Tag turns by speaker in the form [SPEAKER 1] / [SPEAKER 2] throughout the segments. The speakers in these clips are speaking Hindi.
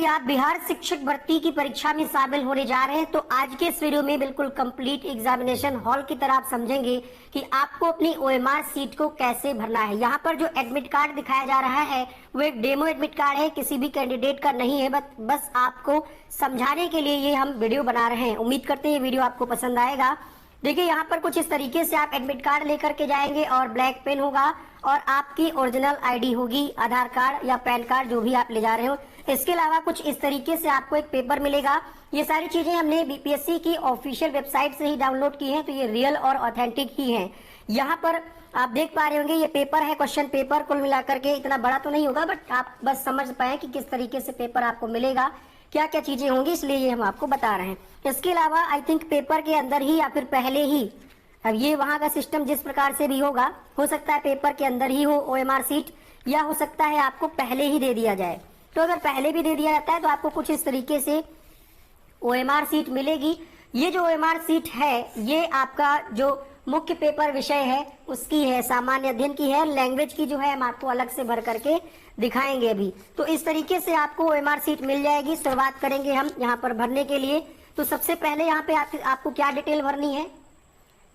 [SPEAKER 1] यदि आप बिहार शिक्षक भर्ती की परीक्षा में शामिल होने जा रहे हैं तो आज के इस वीडियो में बिल्कुल कंप्लीट एग्जामिनेशन हॉल की तरह आप समझेंगे कि आपको अपनी ओएमआर सीट को कैसे भरना है। यहाँ पर जो एडमिट कार्ड दिखाया जा रहा है वो एक डेमो एडमिट कार्ड है, किसी भी कैंडिडेट का नहीं है, बस आपको समझाने के लिए ये हम वीडियो बना रहे हैं। उम्मीद करते हैं ये वीडियो आपको पसंद आएगा। देखिए यहाँ पर कुछ इस तरीके से आप एडमिट कार्ड लेकर के जाएंगे और ब्लैक पेन होगा और आपकी ओरिजिनल आईडी होगी, आधार कार्ड या पैन कार्ड जो भी आप ले जा रहे हो। इसके अलावा कुछ इस तरीके से आपको एक पेपर मिलेगा। ये सारी चीजें हमने बीपीएससी की ऑफिशियल वेबसाइट से ही डाउनलोड की हैं, तो ये रियल और ऑथेंटिक ही हैं। यहाँ पर आप देख पा रहे होंगे ये पेपर है, क्वेश्चन पेपर। कुल मिलाकर के इतना बड़ा तो नहीं होगा, बट आप बस समझ पाए कि किस तरीके से पेपर आपको मिलेगा, क्या क्या चीजें होंगी, इसलिए ये हम आपको बता रहे हैं। इसके अलावा आई थिंक पेपर के अंदर ही या फिर पहले ही, अब ये वहां का सिस्टम जिस प्रकार से भी होगा, हो सकता है पेपर के अंदर ही हो ओएमआर सीट, या हो सकता है आपको पहले ही दे दिया जाए। तो अगर पहले भी दे दिया जाता है तो आपको कुछ इस तरीके से ओएमआर सीट मिलेगी। ये जो ओएमआर सीट है ये आपका जो मुख्य पेपर विषय है उसकी है, सामान्य अध्ययन की है। लैंग्वेज की जो है हम आपको अलग से भर करके दिखाएंगे अभी। तो इस तरीके से आपको ओएमआर सीट मिल जाएगी। शुरुआत करेंगे हम यहाँ पर भरने के लिए। तो सबसे पहले यहाँ पे आपको क्या डिटेल भरनी है,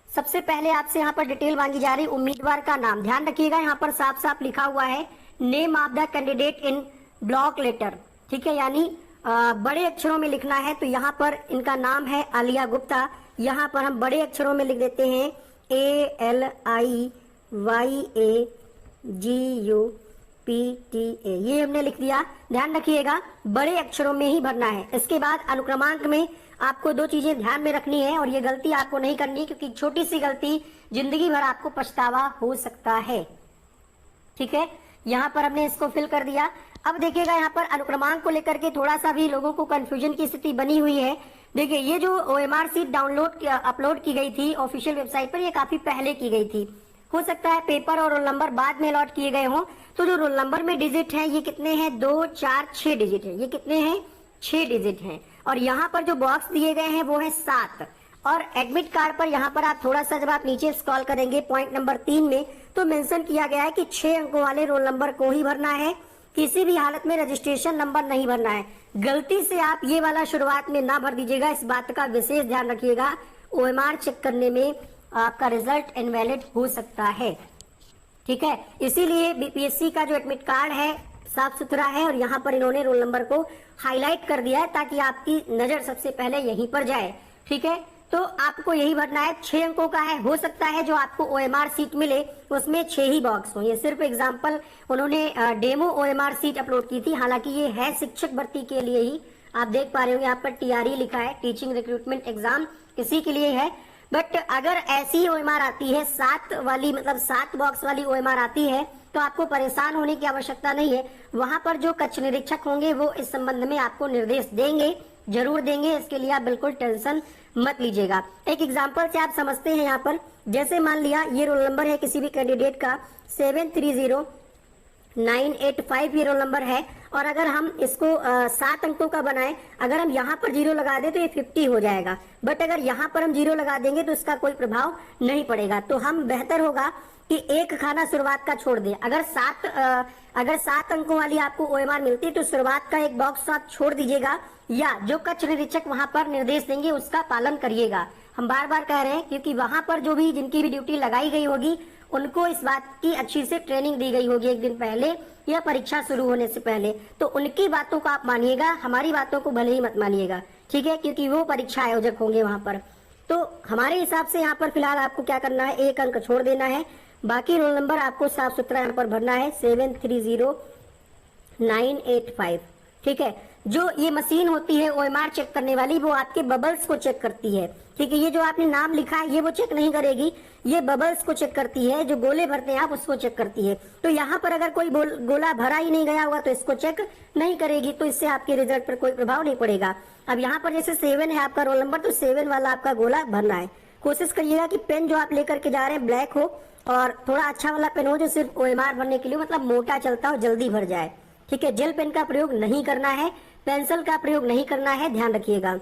[SPEAKER 1] सबसे पहले आपसे यहाँ पर डिटेल मांगी जा रही उम्मीदवार का नाम। ध्यान रखिएगा यहाँ पर साफ साफ लिखा हुआ है name of the candidate in block letter, ठीक है, यानी बड़े अक्षरों में लिखना है। तो यहाँ पर इनका नाम है आलिया गुप्ता, यहाँ पर हम बड़े अक्षरों में लिख देते हैं ALIYAGUPTA, ये हमने लिख दिया। ध्यान रखिएगा बड़े अक्षरों में ही भरना है। इसके बाद अनुक्रमांक में आपको दो चीजें ध्यान में रखनी है और ये गलती आपको नहीं करनी, क्योंकि छोटी सी गलती जिंदगी भर आपको पछतावा हो सकता है, ठीक है। यहाँ पर हमने इसको फिल कर दिया। अब देखिएगा यहाँ पर अनुक्रमांक को लेकर के थोड़ा सा भी लोगों को कंफ्यूजन की स्थिति बनी हुई है। देखिए ये जो ओएमआर सीट अपलोड की गई थी ऑफिशियल वेबसाइट पर, ये काफी पहले की गई थी। हो सकता है पेपर और रोल नंबर बाद में अलॉट किए गए हों। तो जो रोल नंबर में डिजिट है ये कितने हैं, 2 4 6 डिजिट है। ये कितने हैं, 6 डिजिट हैं। और यहाँ पर जो बॉक्स दिए गए हैं वो है 7। और एडमिट कार्ड पर यहाँ पर आप थोड़ा सा जब आप नीचे स्क्रॉल करेंगे पॉइंट नंबर 3 में, तो मेंशन किया गया है कि 6 अंकों वाले रोल नंबर को ही भरना है, किसी भी हालत में रजिस्ट्रेशन नंबर नहीं भरना है। गलती से आप ये वाला शुरुआत में ना भर दीजिएगा, इस बात का विशेष ध्यान रखिएगा। ओएमआर चेक करने में आपका रिजल्ट इनवैलिड हो सकता है, ठीक है। इसीलिए बीपीएससी का जो एडमिट कार्ड है साफ सुथरा है और यहाँ पर इन्होंने रोल नंबर को हाईलाइट कर दिया है ताकि आपकी नजर सबसे पहले यहीं पर जाए, ठीक है। तो आपको यही भरना है। 6 अंकों का है। हो सकता है जो आपको ओएमआर सीट मिले उसमें 6 ही बॉक्स हो। ये सिर्फ एग्जांपल, उन्होंने डेमो ओएमआर सीट अपलोड की थी, हालांकि ये है शिक्षक भर्ती के लिए ही। आप देख पा रहे होंगे यहाँ पर टीआरई लिखा है, टीचिंग रिक्रूटमेंट एग्जाम, इसी के लिए है। बट अगर ऐसी ओएमआर आती है 7 वाली, मतलब 7 बॉक्स वाली ओएमआर आती है, तो आपको परेशान होने की आवश्यकता नहीं है। वहां पर जो कक्ष निरीक्षक होंगे वो इस संबंध में आपको निर्देश देंगे, जरूर देंगे। इसके लिए आप बिल्कुल टेंशन मत लीजिएगा। एक एग्जांपल से आप समझते हैं। यहाँ पर जैसे मान लिया ये रोल नंबर है किसी भी कैंडिडेट का 730985 ये रोल नंबर है, और अगर हम इसको 7 अंकों का बनाएं, अगर हम यहाँ पर 0 लगा दें तो ये 50 हो जाएगा। बट अगर यहाँ पर हम 0 लगा देंगे तो इसका कोई प्रभाव नहीं पड़ेगा। तो हम बेहतर होगा कि एक खाना शुरुआत का छोड़ दें। अगर 7 अंकों वाली आपको ओएमआर मिलती है तो शुरुआत का एक बॉक्स आप छोड़ दीजिएगा, या जो कक्ष निरीक्षक वहां पर निर्देश देंगे उसका पालन करिएगा। हम बार बार कह रहे हैं क्योंकि वहां पर जो भी जिनकी भी ड्यूटी लगाई गई होगी उनको इस बात की अच्छी से ट्रेनिंग दी गई होगी एक दिन पहले या परीक्षा शुरू होने से पहले। तो उनकी बातों को आप मानिएगा, हमारी बातों को भले ही मत मानिएगा, ठीक है, क्योंकि वो परीक्षा आयोजक होंगे वहां पर। तो हमारे हिसाब से यहाँ पर फिलहाल आपको क्या करना है, 1 अंक छोड़ देना है। बाकी रोल नंबर आपको साफ सुथरा यहाँ पर भरना है 730985, ठीक है। जो ये मशीन होती है ओएमआर चेक करने वाली, वो आपके बबल्स को चेक करती है, ठीक है। ये जो आपने नाम लिखा है ये वो चेक नहीं करेगी, ये बबल्स को चेक करती है। जो गोले भरते हैं आप उसको चेक करती है। तो यहाँ पर अगर कोई गोला भरा ही नहीं गया होगा तो इसको चेक नहीं करेगी, तो इससे आपके रिजल्ट पर कोई प्रभाव नहीं पड़ेगा। अब यहाँ पर जैसे 7 है आपका रोल नंबर, तो 7 वाला आपका गोला भरना है। कोशिश करिएगा कि पेन जो आप लेकर के जा रहे हैं ब्लैक हो और थोड़ा अच्छा वाला पेन हो जो सिर्फ ओएमआर भरने के लिए, मतलब मोटा चलता हो, जल्दी भर जाए, ठीक है। जेल पेन का प्रयोग नहीं करना है, पेंसिल का प्रयोग नहीं करना है, ध्यान रखिएगा।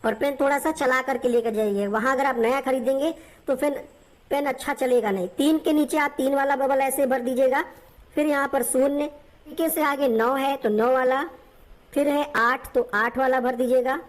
[SPEAKER 1] और पेन थोड़ा सा चला करके लेकर जाइए। वहां अगर आप नया खरीदेंगे तो फिर पेन अच्छा चलेगा नहीं। 3 के नीचे आप 3 वाला बबल ऐसे भर दीजिएगा। फिर यहाँ पर 0 तरीके से आगे 9 है तो 9 वाला, फिर है 8 तो 8 वाला भर दीजिएगा।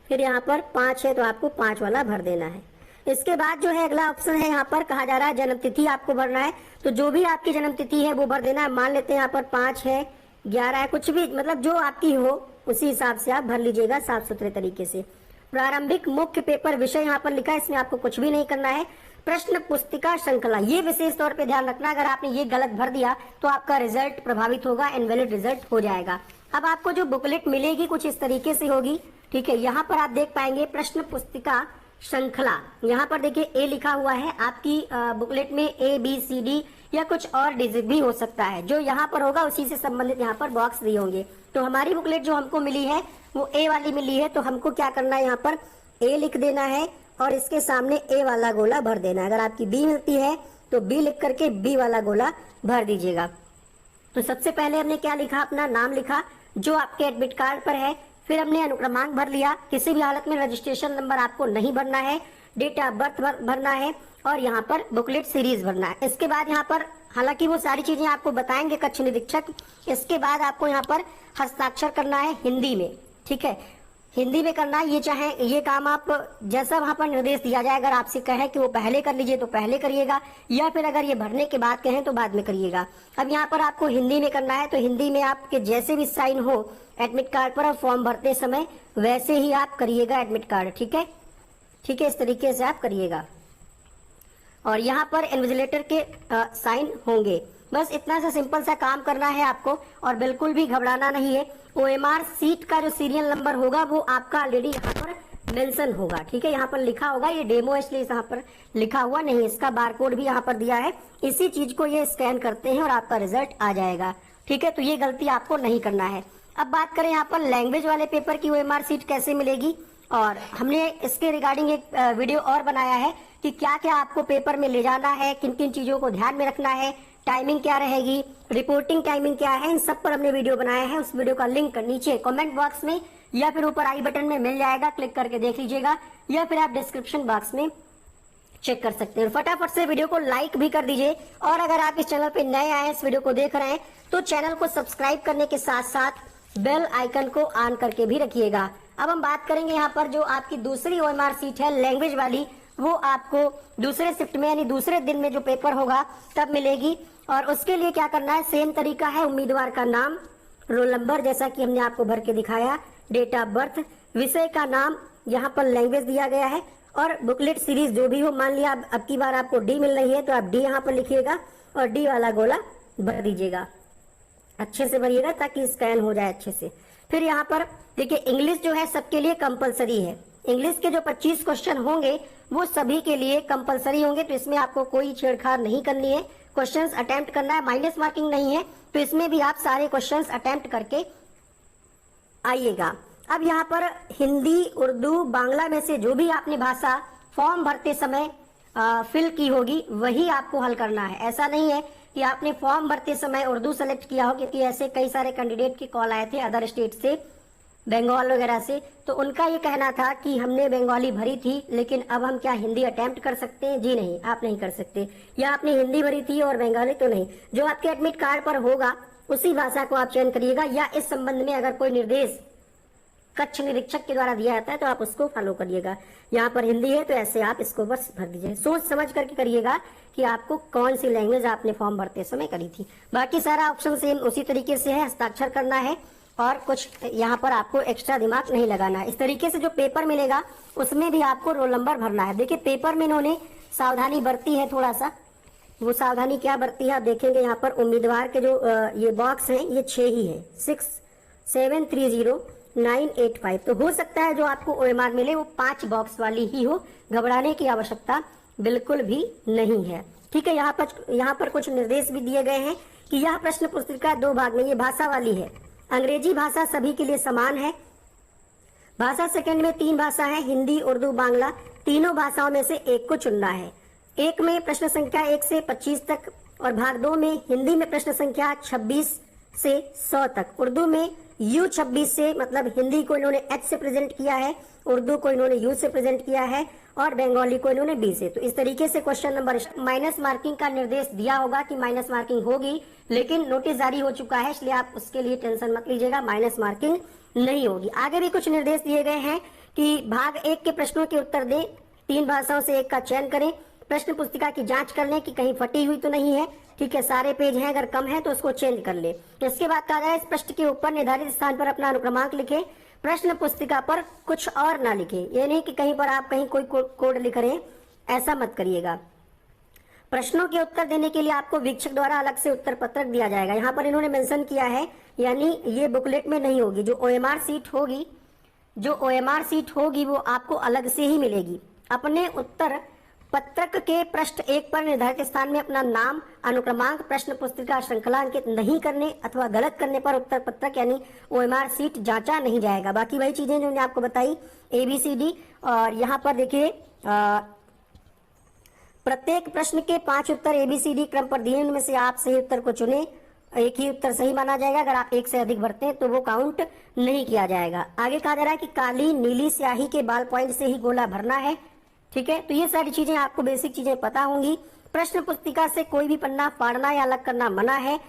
[SPEAKER 1] फिर यहाँ पर 5 है तो आपको 5 वाला भर देना है। इसके बाद जो है अगला ऑप्शन है, यहाँ पर कहा जा रहा है जन्म तिथि आपको भरना है। तो जो भी आपकी जन्म तिथि है वो भर देना है। मान लेते हैं यहाँ पर 5 है, 11 है, कुछ भी मतलब जो आपकी हो उसी हिसाब से आप भर लीजिएगा साफ सुथरे तरीके से। प्रारंभिक मुख्य पेपर विषय यहाँ पर लिखा है, इसमें आपको कुछ भी नहीं करना है। प्रश्न पुस्तिका श्रृंखला, ये विशेष तौर पे ध्यान रखना, अगर आपने ये गलत भर दिया तो आपका रिजल्ट प्रभावित होगा, इनवैलिड रिजल्ट हो जाएगा। अब आपको जो बुकलेट मिलेगी कुछ इस तरीके से होगी, ठीक है। यहाँ पर आप देख पाएंगे प्रश्न पुस्तिका श्रृंखला, यहाँ पर देखिए ए लिखा हुआ है। आपकी बुकलेट में ABCD या कुछ और डिजिट भी हो सकता है, जो यहाँ पर होगा उसी से संबंधित यहाँ पर बॉक्स दिए होंगे। तो हमारी बुकलेट जो हमको मिली है वो ए वाली मिली है, तो हमको क्या करना है, यहाँ पर ए लिख देना है और इसके सामने ए वाला गोला भर देना है। अगर आपकी बी मिलती है तो बी लिख करके बी वाला गोला भर दीजिएगा। तो सबसे पहले हमने क्या लिखा, अपना नाम लिखा जो आपके एडमिट कार्ड पर है। फिर हमने अनुक्रमांक भर लिया, किसी भी हालत में रजिस्ट्रेशन नंबर आपको नहीं भरना है, डेट ऑफ बर्थ भरना है और यहाँ पर बुकलेट सीरीज भरना है। इसके बाद यहाँ पर हालांकि वो सारी चीजें आपको बताएंगे कक्ष निरीक्षक। इसके बाद आपको यहाँ पर हस्ताक्षर करना है हिंदी में, ठीक है, हिंदी में करना है। ये चाहे ये काम आप जैसा वहां पर निर्देश दिया जाए, अगर आपसे कहे कि वो पहले कर लीजिए तो पहले करिएगा, या फिर अगर ये भरने के बाद कहें तो बाद में करिएगा। अब यहाँ पर आपको हिंदी में करना है, तो हिंदी में आपके जैसे भी साइन हो एडमिट कार्ड पर और फॉर्म भरते समय वैसे ही आप करिएगा एडमिट कार्ड, ठीक है, ठीक है, इस तरीके से आप करिएगा। और यहाँ पर इन्विजिलेटर के साइन होंगे। बस इतना सा सिंपल सा काम करना है आपको और बिल्कुल भी घबराना नहीं है। OMR सीट का जो सीरियल नंबर होगा वो आपका ऑलरेडी यहाँ पर मेंशन होगा, ठीक है, यहाँ पर लिखा होगा। ये डेमो इसलिए यहाँ पर लिखा हुआ नहीं, इसका बारकोड भी यहाँ पर दिया है। इसी चीज को ये स्कैन करते हैं और आपका रिजल्ट आ जाएगा, ठीक है। तो ये गलती आपको नहीं करना है। अब बात करें यहाँ पर लैंग्वेज वाले पेपर की OMR सीट कैसे मिलेगी, और हमने इसके रिगार्डिंग एक वीडियो और बनाया है कि क्या क्या आपको पेपर में ले जाना है, किन किन चीजों को ध्यान में रखना है, टाइमिंग क्या रहेगी, रिपोर्टिंग टाइमिंग क्या है, इन सब पर हमने वीडियो बनाया है। उस वीडियो का लिंक नीचे कमेंट बॉक्स में या फिर ऊपर आई बटन में मिल जाएगा, क्लिक करके देख लीजिएगा, या फिर आप डिस्क्रिप्शन बॉक्स में चेक कर सकते हैं। फटाफट से वीडियो को लाइक भी कर दीजिए, और अगर आप इस चैनल पे नए आए, इस वीडियो को देख रहे हैं, तो चैनल को सब्सक्राइब करने के साथ साथ बेल आइकन को ऑन करके भी रखिएगा। अब हम बात करेंगे यहाँ पर जो आपकी दूसरी OMR सीट है लैंग्वेज वाली, वो आपको दूसरे शिफ्ट में यानी दूसरे दिन में जो पेपर होगा तब मिलेगी। और उसके लिए क्या करना है, सेम तरीका है, उम्मीदवार का नाम, रोल नंबर जैसा कि हमने आपको भर के दिखाया, डेट ऑफ बर्थ, विषय का नाम, यहाँ पर लैंग्वेज दिया गया है, और बुकलेट सीरीज जो भी हो। मान लिया अब की बार आपको डी मिल रही है तो आप डी यहाँ पर लिखिएगा और डी वाला गोला भर दीजिएगा, अच्छे से भरिएगा ताकि स्कैन हो जाए अच्छे से। फिर यहाँ पर देखिए इंग्लिश जो है सबके लिए कंपलसरी है। इंग्लिश के जो 25 क्वेश्चन होंगे वो सभी के लिए कंपलसरी होंगे, तो इसमें आपको कोई छेड़छाड़ नहीं करनी है। क्वेश्चंस अटेम्प्ट करना है, माइनस मार्किंग नहीं है, तो इसमें भी आप सारे क्वेश्चंस अटेम्प्ट करके आइएगा। अब यहाँ पर हिंदी, उर्दू, बांग्ला में से जो भी आपने भाषा फॉर्म भरते समय फिल की होगी वही आपको हल करना है। ऐसा नहीं है कि आपने फॉर्म भरते समय उर्दू सेलेक्ट किया हो, क्योंकि ऐसे कई सारे कैंडिडेट के कॉल आए थे अदर स्टेट से, बंगाल वगैरह से, तो उनका ये कहना था कि हमने बंगाली भरी थी लेकिन अब हम क्या हिंदी अटेम्प्ट कर सकते हैं। जी नहीं, आप नहीं कर सकते, या आपने हिंदी भरी थी और बंगाली तो नहीं। जो आपके एडमिट कार्ड पर होगा उसी भाषा को आप चयन करिएगा, या इस संबंध में अगर कोई निर्देश कक्ष निरीक्षक के द्वारा दिया जाता है तो आप उसको फॉलो करिएगा। यहाँ पर हिंदी है तो ऐसे आप इसको बस भर दीजिए, सोच समझ करके करिएगा कि आपको कौन सी लैंग्वेज आपने फॉर्म भरते समय करी थी। बाकी सारा ऑप्शन सेम उसी तरीके से है, हस्ताक्षर करना है और कुछ यहाँ पर आपको एक्स्ट्रा दिमाग नहीं लगाना है। इस तरीके से जो पेपर मिलेगा उसमें भी आपको रोल नंबर भरना है। देखिए पेपर में इन्होंने सावधानी बरती है थोड़ा सा, वो सावधानी क्या बरती है आप देखेंगे। यहाँ पर उम्मीदवार के जो ये बॉक्स हैं ये 6 ही है, 6730985। तो हो सकता है जो आपको OMR मिले वो 5 बॉक्स वाली ही हो, घबराने की आवश्यकता बिल्कुल भी नहीं है, ठीक है। यहाँ पर कुछ निर्देश भी दिए गए हैं कि यह प्रश्न पुस्तिका 2 भाग में, ये भाषा वाली है। अंग्रेजी भाषा सभी के लिए समान है। भाषा सेकंड में 3 भाषा है, हिंदी, उर्दू, बांग्ला। तीनों भाषाओं में से एक को चुनना है। एक में प्रश्न संख्या 1 से 25 तक, और भाग 2 में हिंदी में प्रश्न संख्या 26 से 100 तक। उर्दू में U26 से मतलब हिंदी को इन्होंने H से प्रेजेंट किया है, उर्दू को इन्होंने U से प्रेजेंट किया है और बंगाली को इन्होंने B से। तो इस तरीके से क्वेश्चन नंबर माइनस मार्किंग का निर्देश दिया होगा कि माइनस मार्किंग होगी, लेकिन नोटिस जारी हो चुका है, इसलिए आप उसके लिए टेंशन मत लीजिएगा, माइनस मार्किंग नहीं होगी। आगे भी कुछ निर्देश दिए गए हैं कि भाग 1 के प्रश्नों के उत्तर दें, 3 भाषाओं से एक का चयन करें, प्रश्न पुस्तिका की जांच कर लें कि कहीं फटी हुई तो नहीं है, ठीक है, सारे पेज हैं, अगर कम है तो उसको चेंज कर ले। इसके बाद कहा जाए इस पृष्ठ के ऊपर निर्धारित स्थान पर अपना अनुक्रमांक लिखें, प्रश्न पुस्तिका पर कुछ और ना लिखें। ये नहीं कि कहीं पर आप कहीं कोई कोड लिख रहे हैं, ऐसा मत करिएगा। प्रश्नों के उत्तर देने के लिए आपको वीक्षक द्वारा अलग से उत्तर पत्रक दिया जाएगा। यहाँ पर इन्होंने मेंशन किया है, यानी ये बुकलेट में नहीं होगी, जो OMR सीट होगी वो आपको अलग से ही मिलेगी। अपने उत्तर पत्रक के पृष्ठ 1 पर निर्धारित स्थान में अपना नाम, अनुक्रमांक, प्रश्न पुस्तिका श्रृंखला अंकित नहीं करने अथवा गलत करने पर उत्तर पत्रक यानी OMR सीट जांचा नहीं जाएगा। बाकी वही चीजें जो मैंने आपको बताई ABCD। और यहाँ पर देखिए प्रत्येक प्रश्न के 5 उत्तर ABCD क्रम पर दिए, उनमें से आप सही उत्तर को चुने, एक ही उत्तर सही माना जाएगा। अगर आप एक से अधिक भरते हैं तो वो काउंट नहीं किया जाएगा। आगे कहा जा रहा है कि काली नीली स्याही के बाल पॉइंट से ही गोला भरना है, ठीक है। तो ये सारी चीजें आपको बेसिक चीजें पता होंगी। प्रश्न पुस्तिका से कोई भी पन्ना फाड़ना या अलग करना मना है।